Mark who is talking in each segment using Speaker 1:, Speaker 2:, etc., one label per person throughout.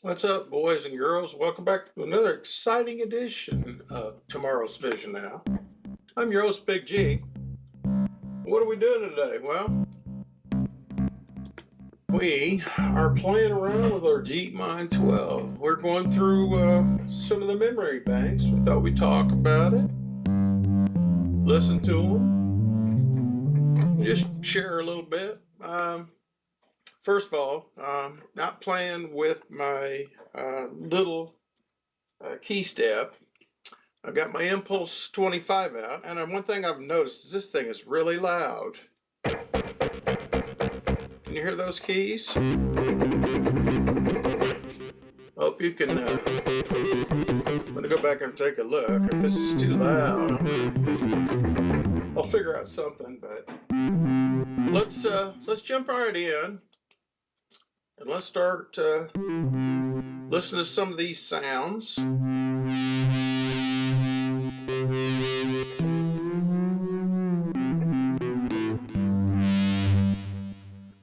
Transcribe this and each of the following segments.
Speaker 1: What's up, boys and girls? Welcome back to another exciting edition of Tomorrow's Vision Now. I'm your host, Big G. What are we doing today? Well, we are playing around with our DeepMind 12. We're going through some of the memory banks. We thought we'd talk about it, listen to them, just share a little bit. First of all, not playing with my little key step. I've got my Impulse 25 out, and one thing I've noticed is this thing is really loud. Can you hear those keys? Hope you can. I'm gonna go back and take a look. If this is too loud, I'll figure out something. But let's jump right in, and let's start listening to some of these sounds.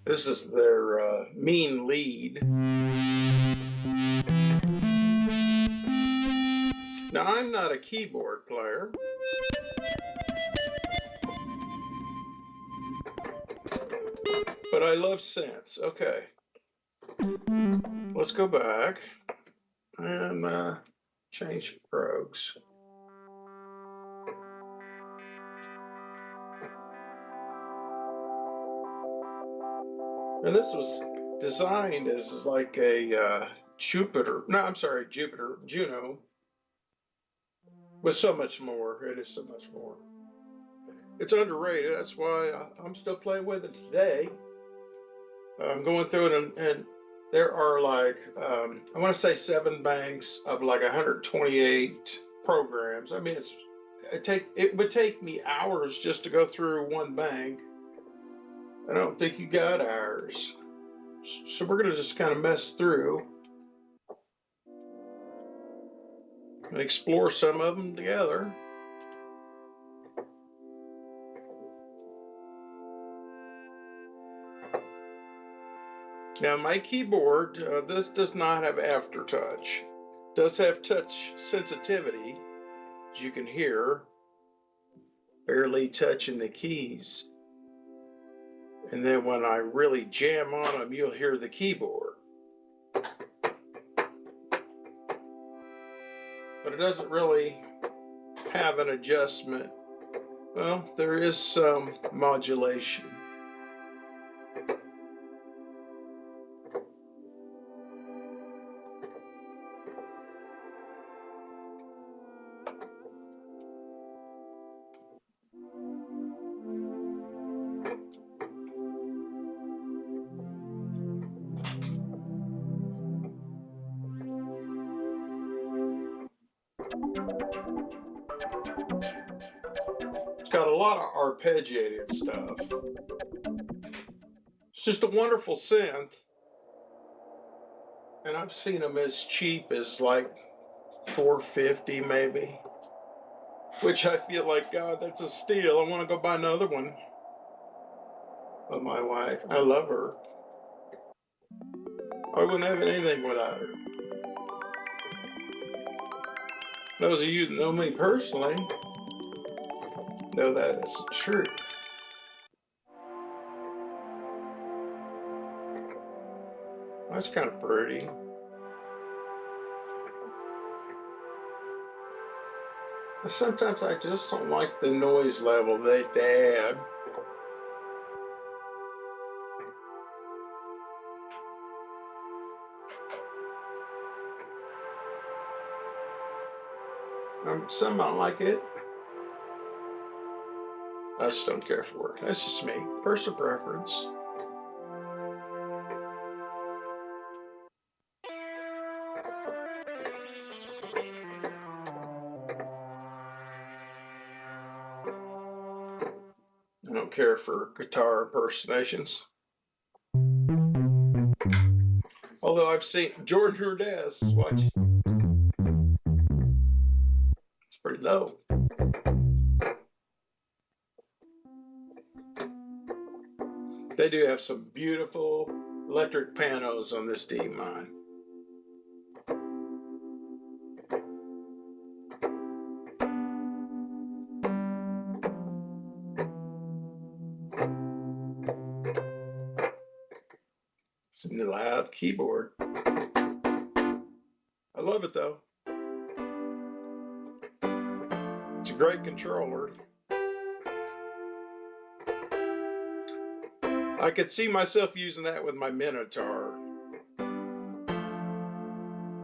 Speaker 1: This is their mean lead. Now, I'm not a keyboard player, but I love synths. Okay, let's go back and change Progs. And this was designed as like a Juno, with so much more. It is so much more. It's underrated. That's why I'm still playing with it today. I'm going through it, and there are like, I want to say 7 banks of like 128 programs. I mean, it would take me hours just to go through one bank. I don't think you got ours. So we're going to just kind of mess through and explore some of them together. Now, my keyboard, this does not have aftertouch. It does have touch sensitivity, as you can hear, barely touching the keys. And then when I really jam on them, you'll hear the keyboard. But it doesn't really have an adjustment. Well, there is some modulation. It's got a lot of arpeggiated stuff. It's just a wonderful synth. And I've seen them as cheap as like $450 maybe. Which I feel like, God, that's a steal. I want to go buy another one. But my wife, I love her. I wouldn't have anything without her. Those of you that know me personally know that is the truth. That's kind of pretty. Sometimes I just don't like the noise level they add. Some don't like it. I just don't care for it. That's just me. Personal preference. I don't care for guitar impersonations. Although I've seen George Rudess, watch. It's pretty low. They do have some beautiful electric pianos on this DeepMind. keyboard. I love it though. It's a great controller. I could see myself using that with my Minotaur.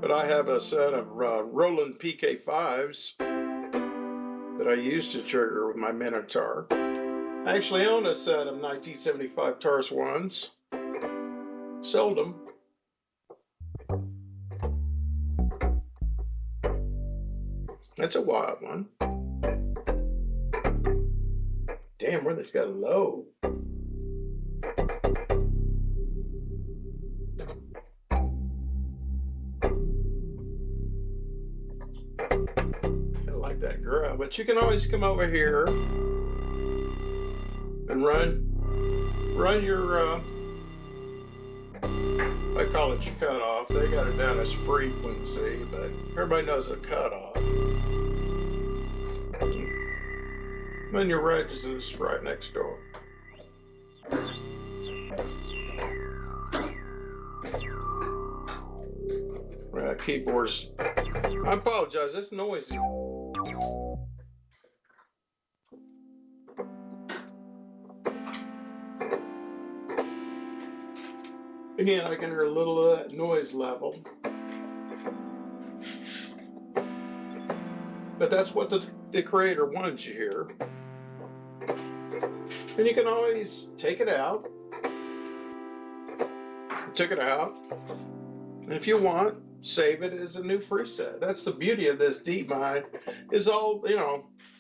Speaker 1: But I have a set of Roland PK5s that I used to trigger with my Minotaur. I actually own a set of 1975 Taurus 1s. Sold them. That's a wild one. Damn, where this got low. I like that growl, but you can always come over here and run your I call it your cutoff. They got it down as frequency, but everybody knows a cutoff. Then your register is right next door. Keyboards. I apologize, it's noisy. Again, I can hear a little of that noise level. But that's what the creator wanted you to hear. And you can always take it out. Take it out. And if you want, save it as a new preset. That's the beauty of this DeepMind, is all,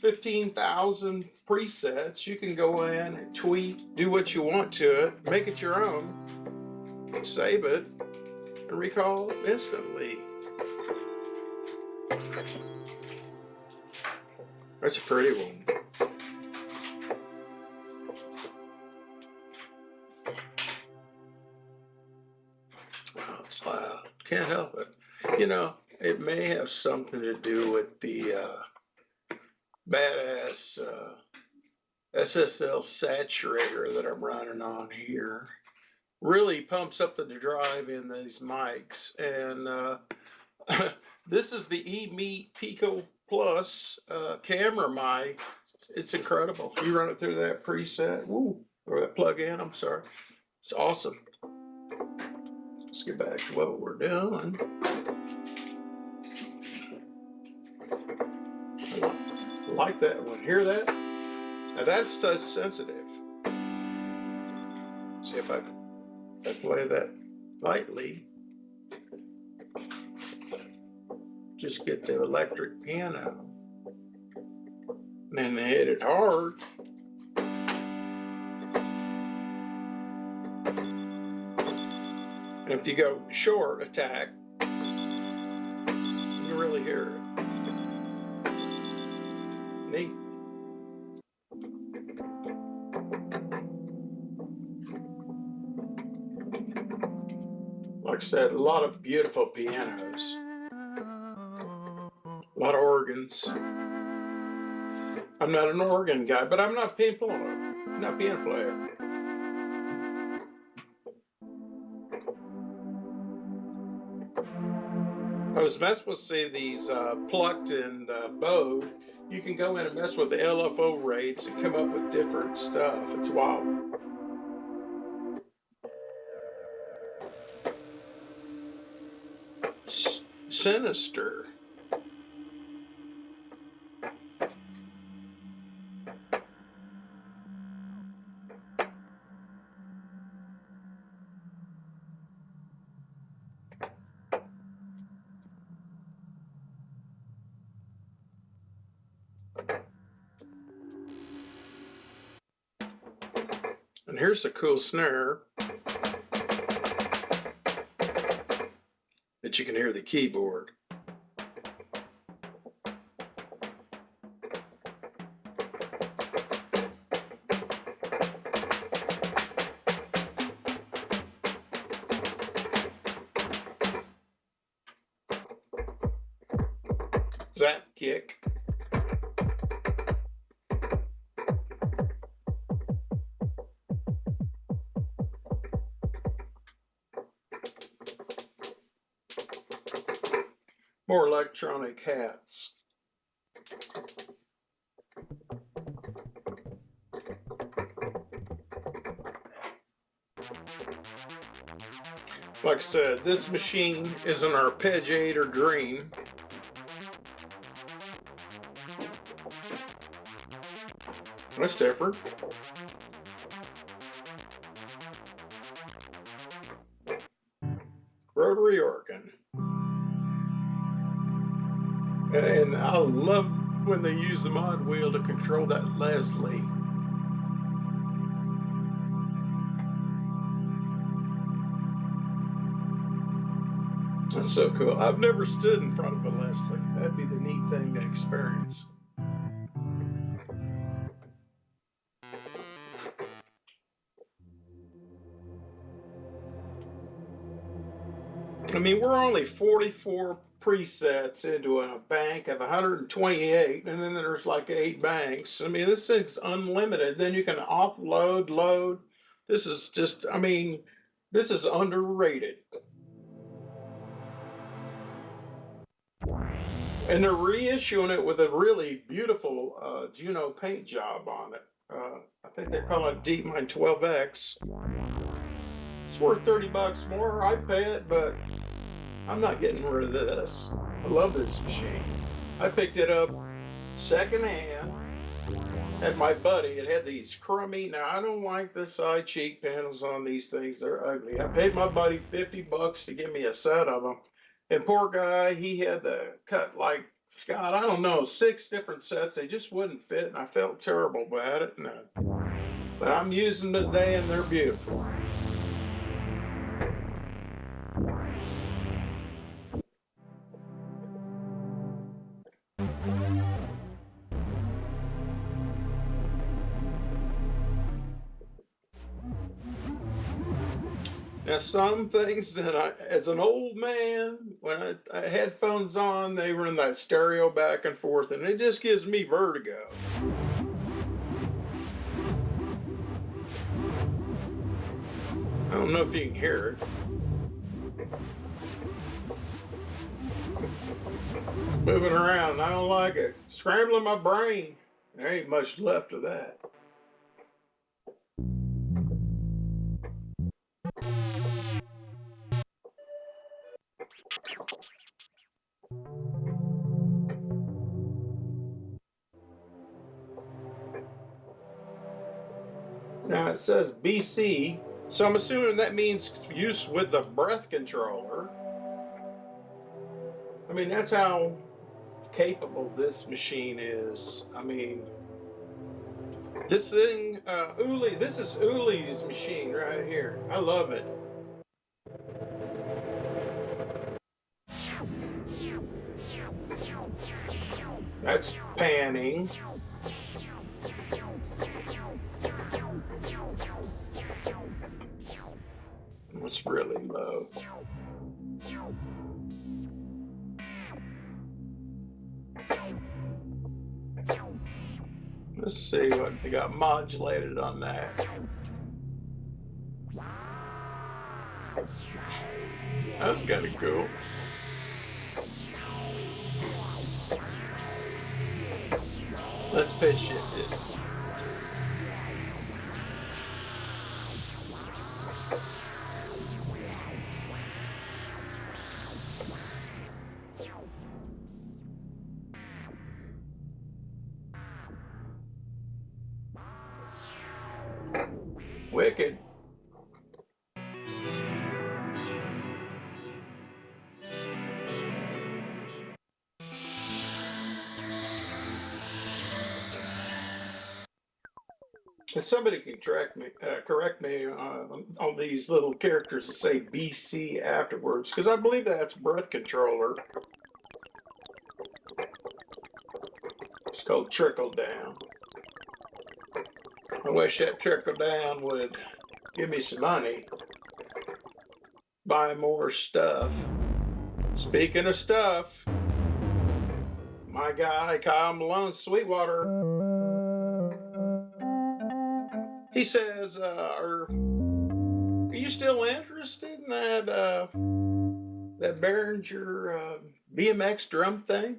Speaker 1: 15,000 presets. You can go in and tweak, do what you want to it, make it your own, save it, and recall instantly. That's a pretty one. Oh, it's loud. Can't help it. It may have something to do with the badass SSL saturator that I'm running on here. Really pumps up the drive in these mics. And this is the eMeet Pico Plus camera mic. It's incredible. You run it through that preset, or that plug-in, I'm sorry. It's awesome. Let's get back to what we're doing. I like that one. Hear that? Now that's touch sensitive. See if I play that lightly. Just get the electric piano. And then hit it hard. And if you go short attack, you really hear it. Neat. Like I said, a lot of beautiful pianos. A lot of organs. I'm not an organ guy, but I'm not a piano player. I was messing with, these plucked and bowed. You can go in and mess with the LFO rates and come up with different stuff. It's wild. Sinister. And here's a cool snare that you can hear the keyboard. Zap kick. More electronic hats. Like I said, this machine is an arpeggiator green. That's different. Rotary organ. And I love when they use the mod wheel to control that Leslie. That's so cool. I've never stood in front of a Leslie. That'd be the neat thing to experience. I mean, we're only 44 presets into a bank of 128, and then there's like 8 banks. I mean, this thing's unlimited. Then you can offload, load. This is just, I mean, this is underrated. And they're reissuing it with a really beautiful Juno paint job on it. I think they call it DeepMind 12X. It's worth $30 more. I'd pay it, but I'm not getting rid of this. I love this machine. I picked it up secondhand. Had my buddy. It had these crummy. Now I don't like the side cheek panels on these things. They're ugly. I paid my buddy $50 to give me a set of them. And poor guy, he had to cut like, God, I don't know, 6 different sets. They just wouldn't fit, and I felt terrible about it. But I'm using them today, and they're beautiful. Now, some things that as an old man, when I had headphones on, they were in that stereo back and forth, and it just gives me vertigo. I don't know if you can hear it. Moving around, I don't like it. Scrambling my brain. There ain't much left of that. Now it says BC, so I'm assuming that means use with the breath controller. I mean, that's how capable this machine is. I mean, this thing, Uli, this is Uli's machine right here. I love it. That's panning. It's really low. Let's see what they got modulated on that. That's kind of cool. Let's pitch shift it. Wicked. If somebody can correct me on these little characters that say BC afterwards, because I believe that's breath controller. It's called trickle down. I wish that trickle down would give me some money. Buy more stuff. Speaking of stuff, my guy Kyle Malone, Sweetwater, he says, are you still interested in that that Behringer BMX drum thing.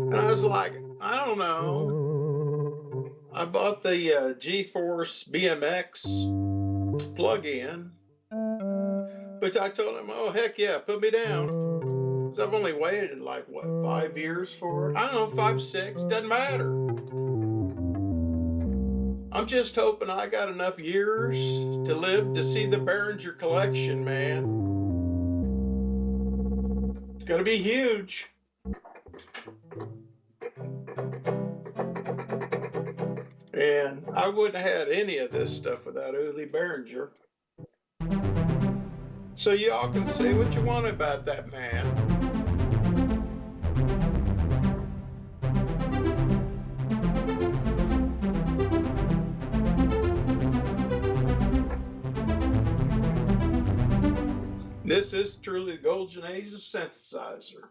Speaker 1: And I was like, I don't know. I bought the G-Force BMX plug-in, but I told him, oh, heck yeah, put me down. Because I've only waited like, what, 5 years for it? I don't know, 5, 6, doesn't matter. I'm just hoping I got enough years to live to see the Behringer collection, man. It's gonna be huge. And I wouldn't have had any of this stuff without Uli Behringer. So y'all can say what you want about that man. This is truly the golden age of synthesizer.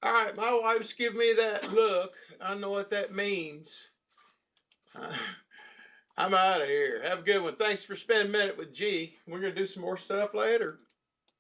Speaker 1: All right, my wife's giving me that look. I know what that means. I'm out of here. Have a good one. Thanks for spending a minute with G. We're going to do some more stuff later.